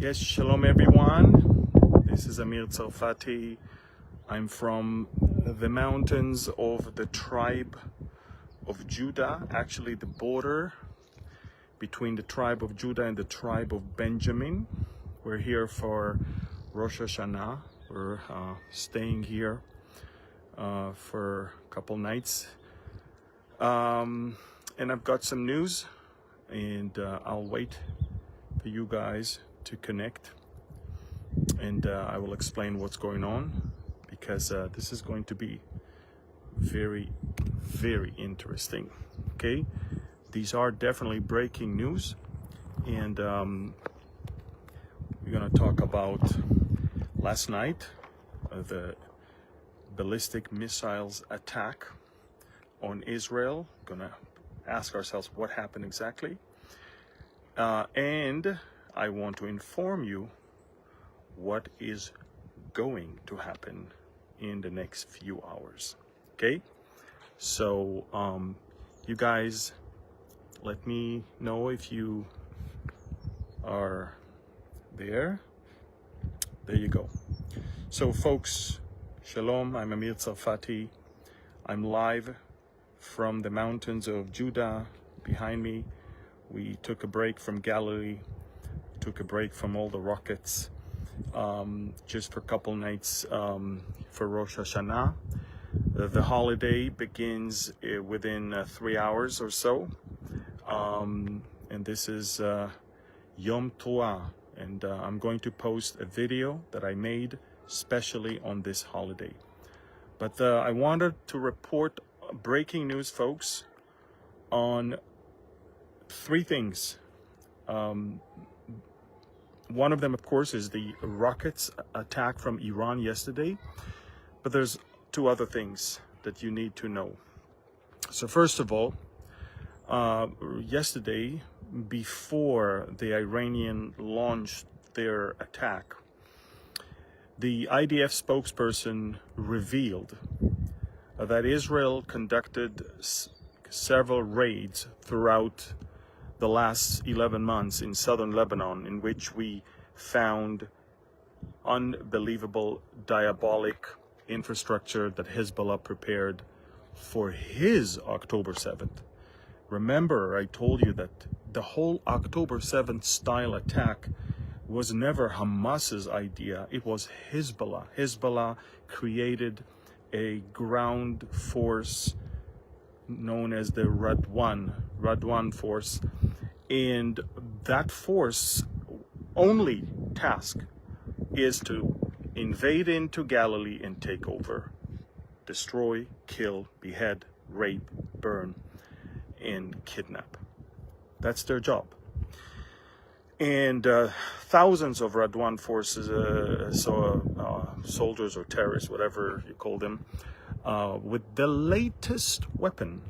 Yes, shalom everyone. This is Amir Tsarfati. I'm from the mountains of the tribe of Judah, actually the border between the tribe of Judah and the tribe of Benjamin. We're here for Rosh Hashanah. We're staying here for a couple nights. And I've got some news, and I'll wait for you guys to connect, and I will explain what's going on, because this is going to be very, very interesting. Okay, these are definitely breaking news, and we're gonna talk about last night, the ballistic missiles attack on Israel. Gonna ask ourselves what happened exactly, and I want to inform you what is going to happen in the next few hours. Okay, so you guys, let me know if you are there. There you go. So folks, shalom, I'm Amir Tsarfati. I'm live from the mountains of Judah behind me. We took a break from Galilee, took a break from all the rockets, just for a couple nights for Rosh Hashanah. The holiday begins within 3 hours or so, and this is Yom Teruah, and I'm going to post a video that I made specially on this holiday. But I wanted to report breaking news, folks, on three things. One of them, of course, is the rockets attack from Iran yesterday, but there's two other things that you need to know. So first of all, yesterday, before the Iranian launched their attack, the IDF spokesperson revealed that Israel conducted several raids throughout the last 11 months in southern Lebanon, in which we found unbelievable, diabolic infrastructure that Hezbollah prepared for his October 7th. Remember, I told you that the whole October 7th style attack was never Hamas's idea, it was Hezbollah. Hezbollah created a ground force known as the Radwan force, and that force only task is to invade into Galilee and take over, destroy, kill, behead, rape, burn, and kidnap. That's their job. And thousands of Radwan forces, soldiers or terrorists, whatever you call them, with the latest weapon.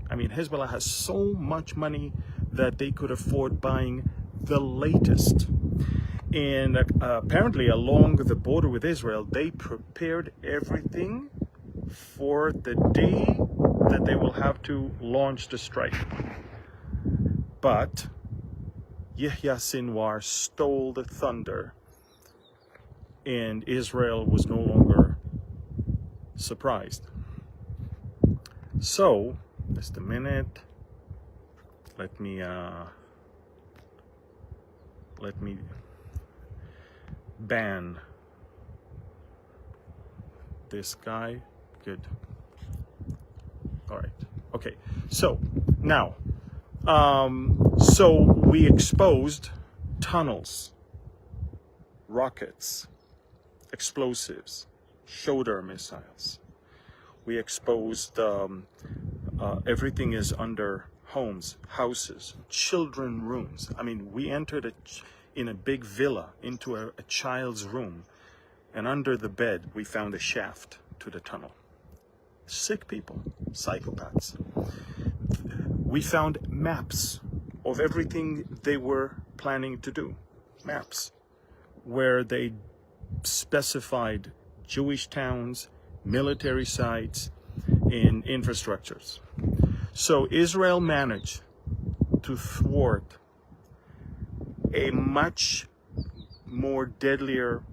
I mean, Hezbollah has so much money that they could afford buying the latest. And apparently along the border with Israel, they prepared everything for the day that they will have to launch the strike. But Yahya Sinwar stole the thunder, and Israel was no longer surprised. So, just a minute. Let me ban this guy. Good. All right. Okay. So now, so we exposed tunnels, rockets, explosives, shoulder missiles. We exposed everything is under homes, houses, children rooms. I mean, we entered in a big villa into a child's room, and under the bed we found a shaft to the tunnel. Sick people, psychopaths. We found maps of everything they were planning to do. Maps where they specified Jewish towns, military sites, and infrastructures. So Israel managed to thwart a much more deadlier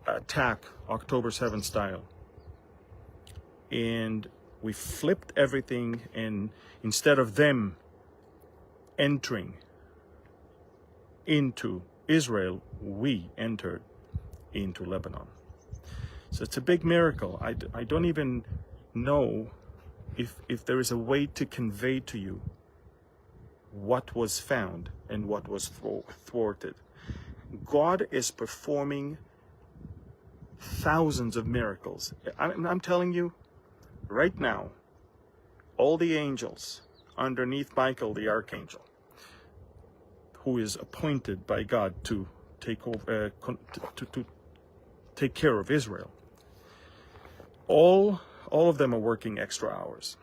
attack, October 7th style. And we flipped everything, and instead of them entering into Israel, we entered into Lebanon. So it's a big miracle. I don't even know if there is a way to convey to you what was found and what was thwarted. God is performing thousands of miracles. I'm telling you, right now, all the angels underneath Michael the archangel, who is appointed by God to take over, to take care of Israel, all of them are working extra hours.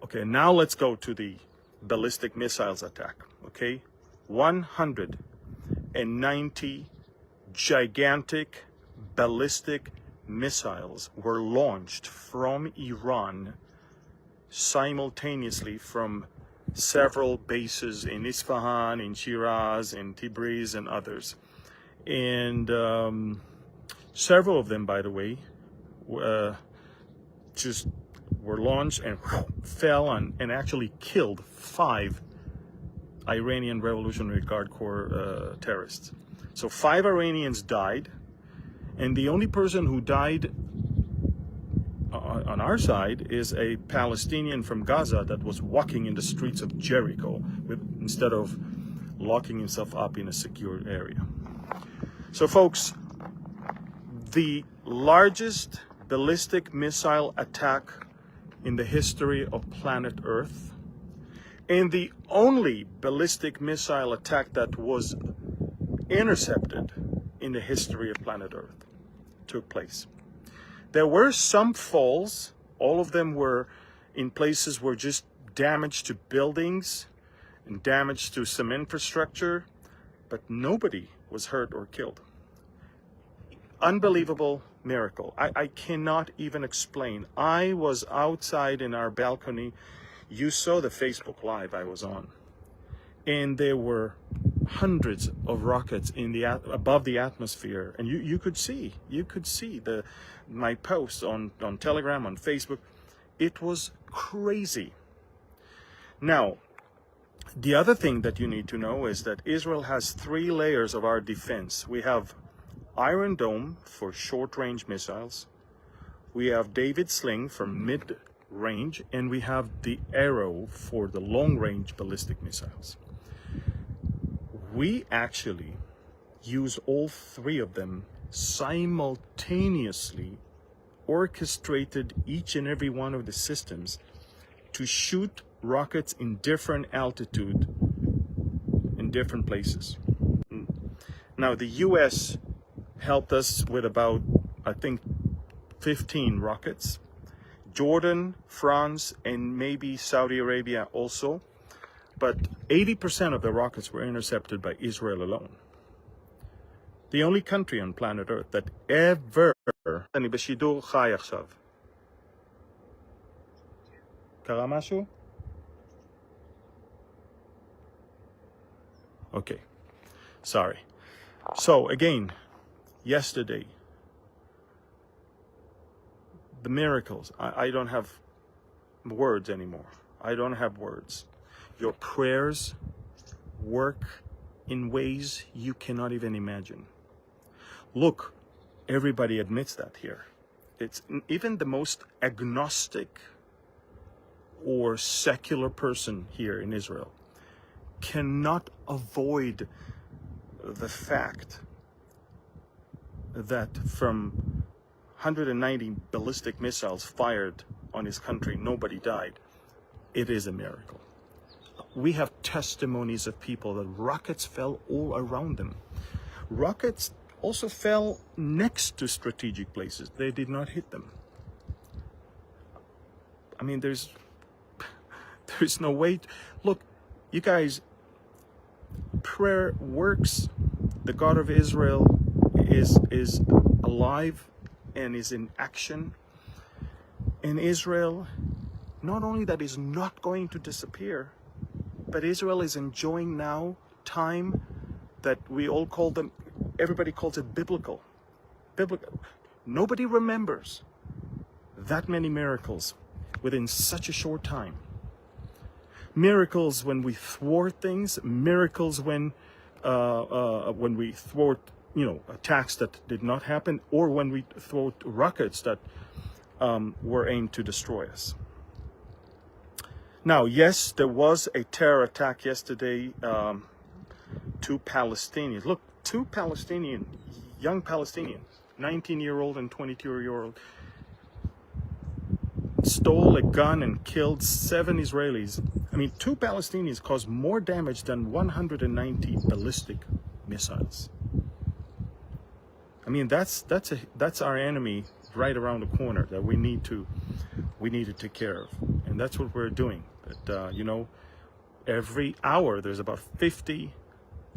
Okay, now let's go to the ballistic missiles attack. Okay, 190 gigantic ballistic missiles were launched from Iran simultaneously from several bases in Isfahan, in Shiraz, in Tabriz, and others. And several of them, by the way, just were launched and fell on and actually killed 5 Iranian Revolutionary Guard Corps terrorists. So 5 Iranians died, and the only person who died on our side is a Palestinian from Gaza that was walking in the streets of Jericho instead of locking himself up in a secure area. So folks, the largest ballistic missile attack in the history of planet Earth, and the only ballistic missile attack that was intercepted in the history of planet Earth, took place. There were some falls. All of them were in places where just damage to buildings and damage to some infrastructure, but nobody was hurt or killed. Unbelievable miracle. I cannot even explain. I was outside in our balcony. You saw the Facebook Live I was on, and there were hundreds of rockets in the above the atmosphere, and you could see my posts on Telegram, on Facebook. It was crazy. Now, the other thing that you need to know is that Israel has 3 layers of our defense. We have Iron Dome for short-range missiles. We have David Sling for mid-range, and we have the Arrow for the long-range ballistic missiles. We actually use all 3 of them simultaneously, orchestrated each and every one of the systems to shoot rockets in different altitude in different places. Now, the US helped us with about, I think, 15 rockets. Jordan, France, and maybe Saudi Arabia also. But 80% of the rockets were intercepted by Israel alone. The only country on planet Earth that ever... אני בשידור חי עכשיו. קרה משהו? Okay. Sorry. So again, yesterday, the miracles. I don't have words anymore. I don't have words. Your prayers work in ways you cannot even imagine. Look, everybody admits that here. It's even the most agnostic or secular person here in Israel cannot avoid the fact that from 190 ballistic missiles fired on his country, nobody died. It is a miracle. We have testimonies of people that rockets fell all around them. Rockets also fell next to strategic places. They did not hit them. I mean, there's no way. Look, you guys, prayer works. The God of Israel is alive and is in action. And Israel, not only that, is not going to disappear, But Israel is enjoying now time that we all call them, everybody calls it biblical. Biblical. Nobody remembers that many miracles within such a short time. Miracles when we thwart things, miracles when we thwart, attacks that did not happen, or when we thwart rockets that were aimed to destroy us. Now, yes, there was a terror attack yesterday. Two Palestinians. Look, two young Palestinians, 19-year-old and 22-year-old, stole a gun and killed 7 Israelis. I mean, 2 Palestinians caused more damage than 190 ballistic missiles. I mean, that's our enemy right around the corner that we need to take care of, and that's what we're doing. But every hour there's about 50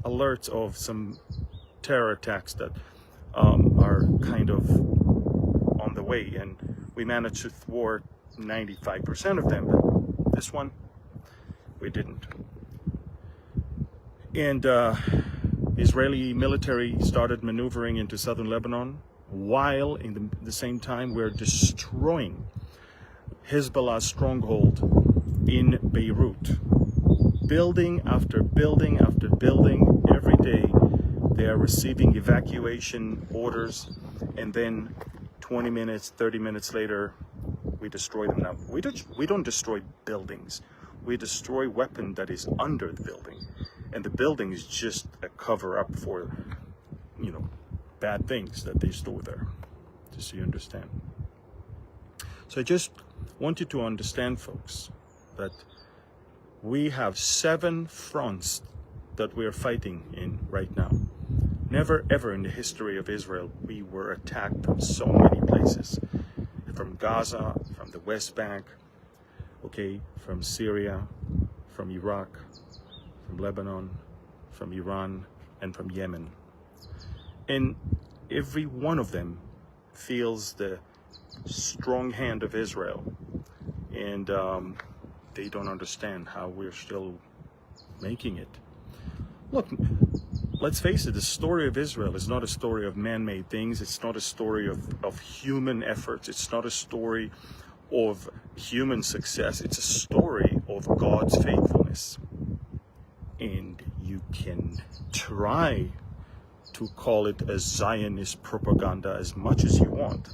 alerts of some terror attacks that are kind of on the way, and we managed to thwart 95% of them, but this one we didn't. And Israeli military started maneuvering into southern Lebanon, while in the same time we're destroying Hezbollah's stronghold in Beirut. Building after building after building, every day they are receiving evacuation orders, and then 20 minutes, 30 minutes later, we destroy them. Now, we don't destroy buildings. We destroy weapon that is under the building. And the building is just a cover-up for, bad things that they store there, just so you understand. So I just want you to understand, folks, that we have 7 fronts that we're fighting in right now. Never ever in the history of Israel we were attacked from so many places. From Gaza, from the West Bank, from Syria, from Iraq, from Lebanon, from Iran, and from Yemen. And every one of them feels the strong hand of Israel. And they don't understand how we're still making it. Look, let's face it, the story of Israel is not a story of man-made things. It's not a story of human efforts. It's not a story of human success. It's a story of God's faithfulness. And you can try to call it a Zionist propaganda as much as you want.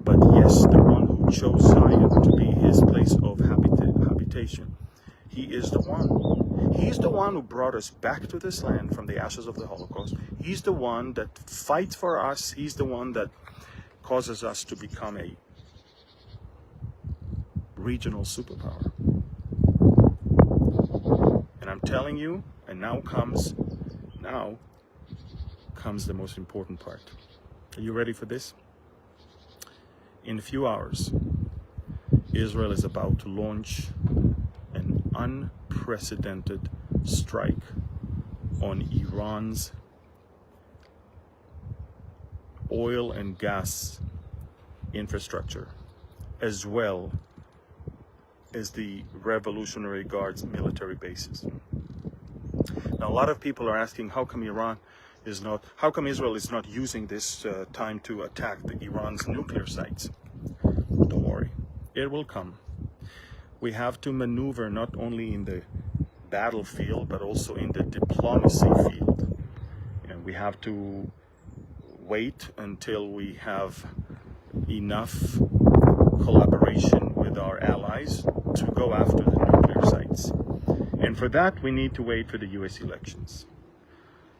But yes, the one who chose Zion to be his place of habitation, he is the one. He's the one who brought us back to this land from the ashes of the Holocaust. He's the one that fights for us. He's the one that causes us to become a regional superpower. And I'm telling you, and now comes the most important part. Are you ready for this? In a few hours, Israel is about to launch an unprecedented strike on Iran's oil and gas infrastructure, as well as the Revolutionary Guard's military bases. Now, a lot of people are asking, how come Israel is not using this time to attack Iran's nuclear sites? Don't worry, it will come. We have to maneuver not only in the battlefield, but also in the diplomacy field. And we have to wait until we have enough collaboration with our allies to go after the nuclear sites. And for that, we need to wait for the US elections.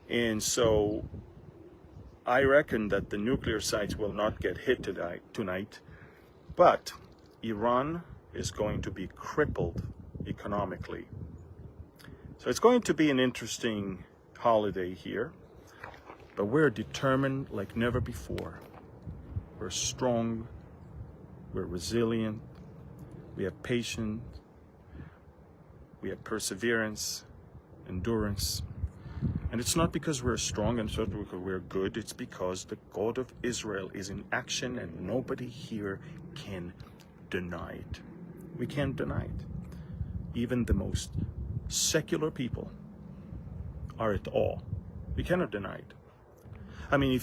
And so I reckon that the nuclear sites will not get hit tonight, but Iran is going to be crippled economically. So it's going to be an interesting holiday here, but we're determined like never before. We're strong, we're resilient, we have patience, we have perseverance, endurance. And it's not because we're strong and so because we're good, it's because the God of Israel is in action and nobody here can deny it. We can't deny it. Even the most secular people are at all. We cannot deny it. I mean,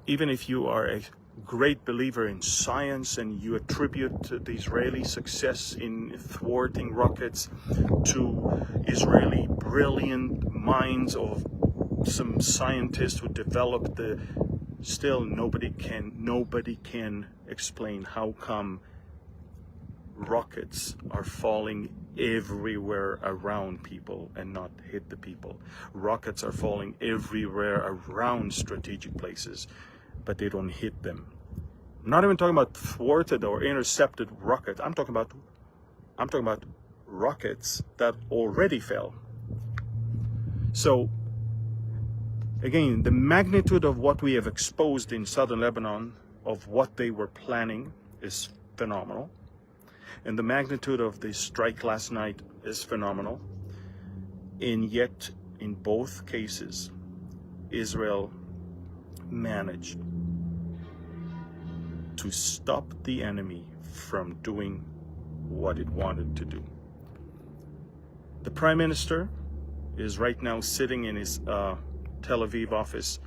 even if you are a great believer in science and you attribute the Israeli success in thwarting rockets to Israeli brilliant minds of some scientists who developed the, still nobody can explain how come rockets are falling everywhere around people and not hit the people. Rockets are falling everywhere around strategic places, but they don't hit them. I'm not even talking about thwarted or intercepted rockets. I'm talking about rockets that already fell. So again, the magnitude of what we have exposed in southern Lebanon of what they were planning is phenomenal. And the magnitude of the strike last night is phenomenal. And yet, in both cases, Israel managed to stop the enemy from doing what it wanted to do. The Prime Minister is right now sitting in his Tel Aviv office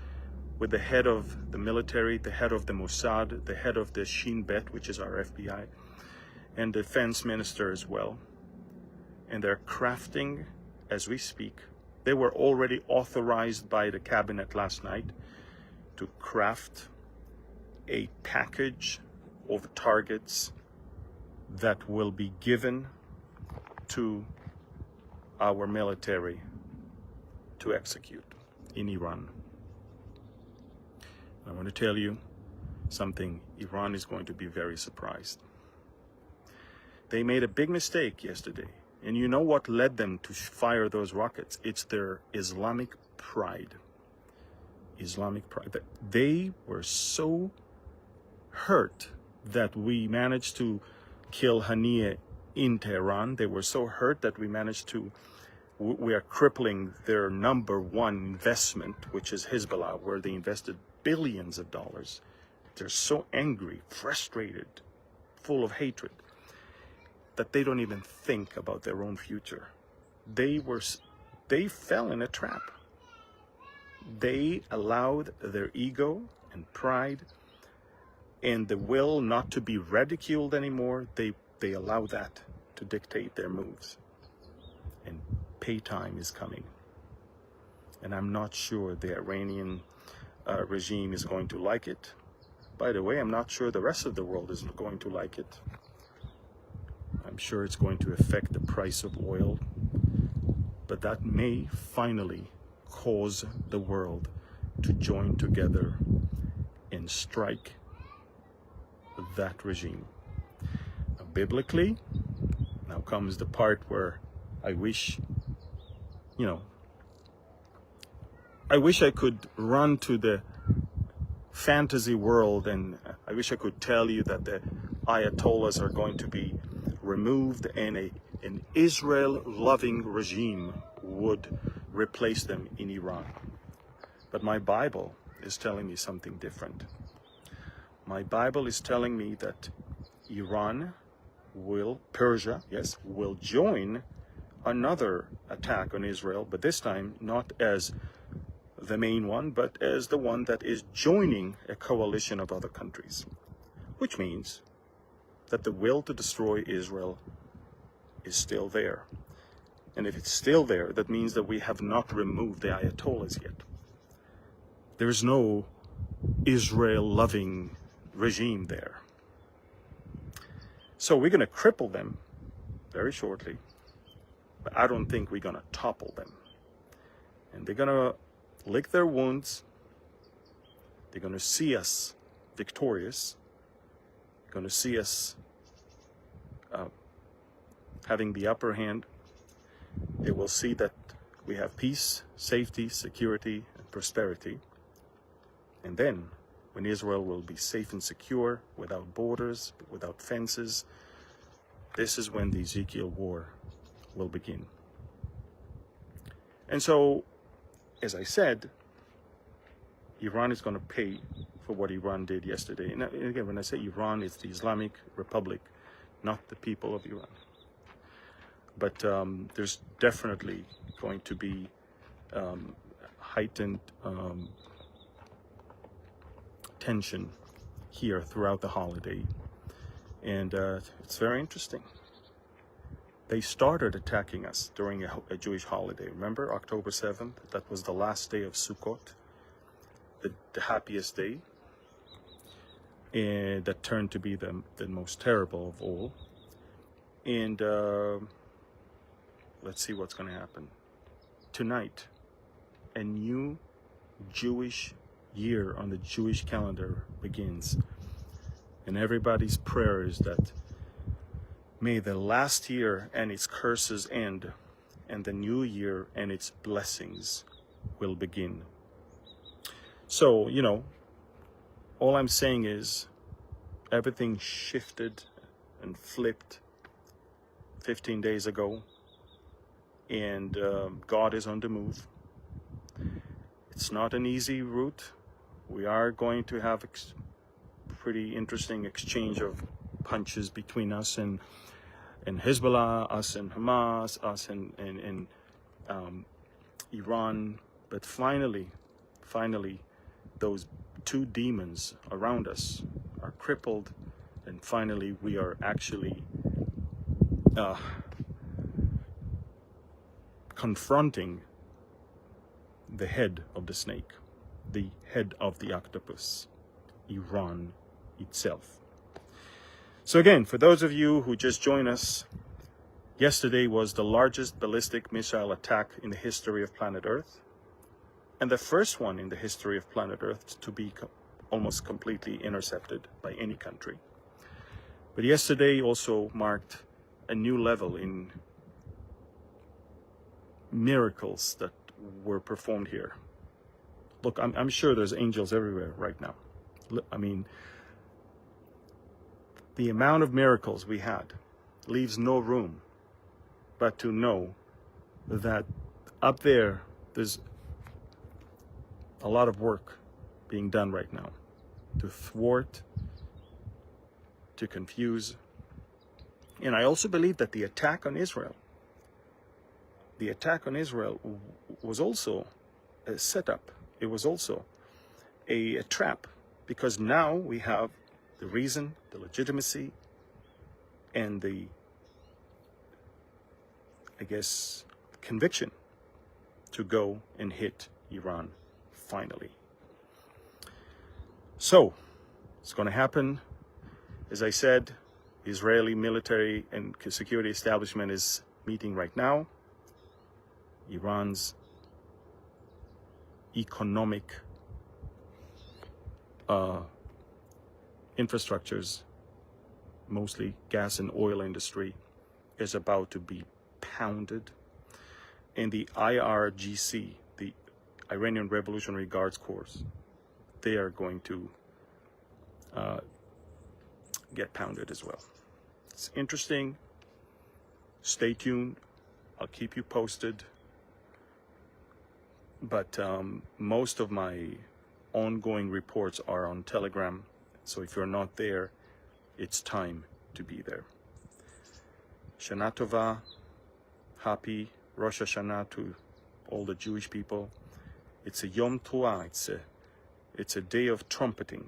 with the head of the military, the head of the Mossad, the head of the Shin Bet, which is our FBI, and defense minister as well. And they're crafting as we speak. They were already authorized by the cabinet last night to craft a package of targets that will be given to our military to execute in Iran. I want to tell you something. Iran is going to be very surprised. They made a big mistake yesterday. And you know what led them to fire those rockets? It's their Islamic pride. Islamic pride. They were so hurt that we managed to kill Haniyeh in Tehran. They were so hurt that we managed to, we are crippling their number one investment, which is Hezbollah, where they invested billions of dollars. They're so angry, frustrated, full of hatred, that they don't even think about their own future. They fell in a trap. They allowed their ego and pride and the will not to be ridiculed anymore. They allow that to dictate their moves. And pay time is coming. And I'm not sure the Iranian regime is going to like it. By the way, I'm not sure the rest of the world is going to like it. I'm sure it's going to affect the price of oil, but that may finally cause the world to join together and strike that regime. Now, biblically, now comes the part where I wish, I wish I could run to the fantasy world and I wish I could tell you that the Ayatollahs are going to be removed and an Israel-loving regime would replace them in Iran. But my Bible is telling me something different. My Bible is telling me that Iran Persia will join another attack on Israel, but this time not as the main one, but as the one that is joining a coalition of other countries, which means that the will to destroy Israel is still there. And if it's still there, that means that we have not removed the Ayatollahs yet. There's no Israel-loving regime there. So we're going to cripple them very shortly, but I don't think we're going to topple them. And they're going to lick their wounds. They're going to see us victorious. They're going to see us having the upper hand. They will see that we have peace, safety, security, and prosperity. And then, when Israel will be safe and secure, without borders, without fences, this is when the Ezekiel war will begin. And so, as I said, Iran is going to pay for what Iran did yesterday. And again, when I say Iran, it's the Islamic Republic, not the people of Iran. but there's definitely going to be heightened tension here throughout the holiday, and it's very interesting. They started attacking us during a Jewish holiday. Remember October 7th? That was the last day of Sukkot, the happiest day, and that turned to be the most terrible of all. And let's see what's going to happen. Tonight, a new Jewish year on the Jewish calendar begins. And everybody's prayer is that may the last year and its curses end, and the new year and its blessings will begin. So, you know, all I'm saying is everything shifted and flipped 15 days ago, and God is on the move. It's not an easy route. We are going to have pretty interesting exchange of punches between us and Hezbollah, us and Hamas, us and Iran. But finally, those two demons around us are crippled, and finally we are actually confronting the head of the snake, the head of the octopus, Iran itself. So again, for those of you who just joined us, yesterday was the largest ballistic missile attack in the history of planet Earth, and the first one in the history of planet Earth to be almost completely intercepted by any country. But yesterday also marked a new level in miracles that were performed here. Look, I'm sure there's angels everywhere right now. I mean, the amount of miracles we had leaves no room but to know that up there, there's a lot of work being done right now to thwart, to confuse. And I also believe that the attack on Israel was also a setup. It was also a trap, because now we have the reason, the legitimacy, and the, I guess, conviction to go and hit Iran finally. So it's going to happen. As I said, the Israeli military and security establishment is meeting right now. Iran's economic infrastructures, mostly gas and oil industry, is about to be pounded. And the IRGC, the Iranian Revolutionary Guards Corps, they are going to get pounded as well. It's interesting. Stay tuned. I'll keep you posted. But most of my ongoing reports are on Telegram. So if you're not there, it's time to be there. Shana Tova, happy Rosh Hashanah to all the Jewish people. It's a Yom Teruah. It's a day of trumpeting.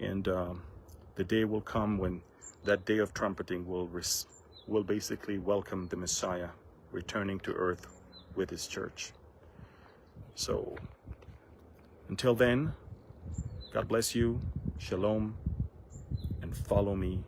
And the day will come when that day of trumpeting will basically welcome the Messiah returning to earth with his church. So until then, God bless you, shalom, and follow me